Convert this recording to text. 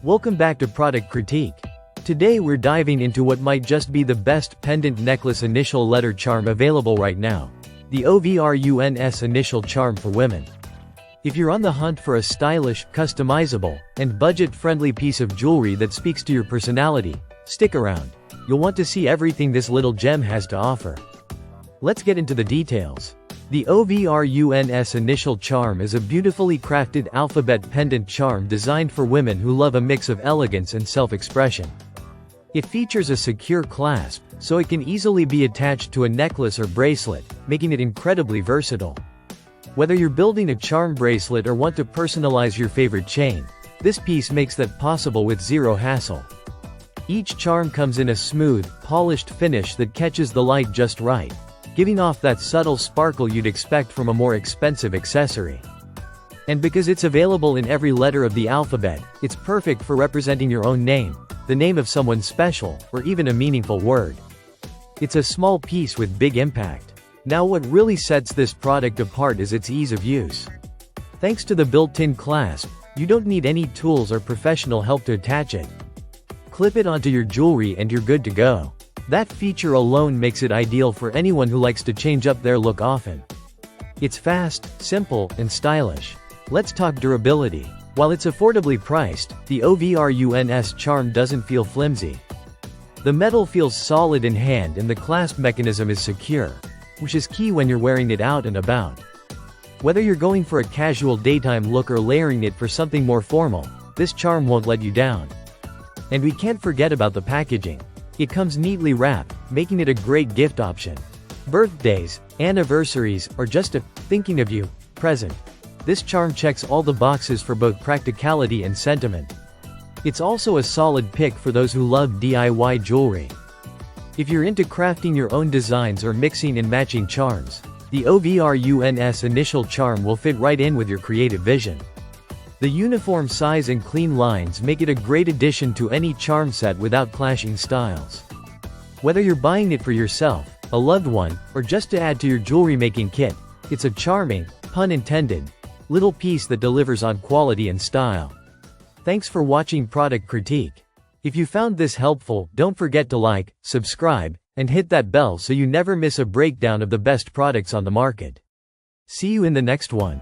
Welcome back to Product Critique. Today we're diving into what might just be the best pendant necklace initial letter charm available right now. The OVRUNS initial charm for women. If you're on the hunt for a stylish, customizable, and budget-friendly piece of jewelry that speaks to your personality, stick around. You'll want to see everything this little gem has to offer. Let's get into the details. The OVRUNS initial charm is a beautifully crafted alphabet pendant charm designed for women who love a mix of elegance and self-expression. It features a secure clasp, so it can easily be attached to a necklace or bracelet, making it incredibly versatile. Whether you're building a charm bracelet or want to personalize your favorite chain, this piece makes that possible with zero hassle. Each charm comes in a smooth, polished finish that catches the light just right, giving off that subtle sparkle you'd expect from a more expensive accessory. And because it's available in every letter of the alphabet, it's perfect for representing your own name, the name of someone special, or even a meaningful word. It's a small piece with big impact. Now what really sets this product apart is its ease of use. Thanks to the built-in clasp, you don't need any tools or professional help to attach it. Clip it onto your jewelry and you're good to go. That feature alone makes it ideal for anyone who likes to change up their look often. It's fast, simple, and stylish. Let's talk durability. While it's affordably priced, the OVRUNS charm doesn't feel flimsy. The metal feels solid in hand and the clasp mechanism is secure, which is key when you're wearing it out and about. Whether you're going for a casual daytime look or layering it for something more formal, this charm won't let you down. And we can't forget about the packaging. It comes neatly wrapped, making it a great gift option. Birthdays, anniversaries, or just a thinking of you present. This charm checks all the boxes for both practicality and sentiment. It's also a solid pick for those who love DIY jewelry. If you're into crafting your own designs or mixing and matching charms, the OVRUNS initial charm will fit right in with your creative vision. The uniform size and clean lines make it a great addition to any charm set without clashing styles. Whether you're buying it for yourself, a loved one, or just to add to your jewelry making kit, it's a charming, pun intended, little piece that delivers on quality and style. Thanks for watching Product Critique. If you found this helpful, don't forget to like, subscribe, and hit that bell so you never miss a breakdown of the best products on the market. See you in the next one.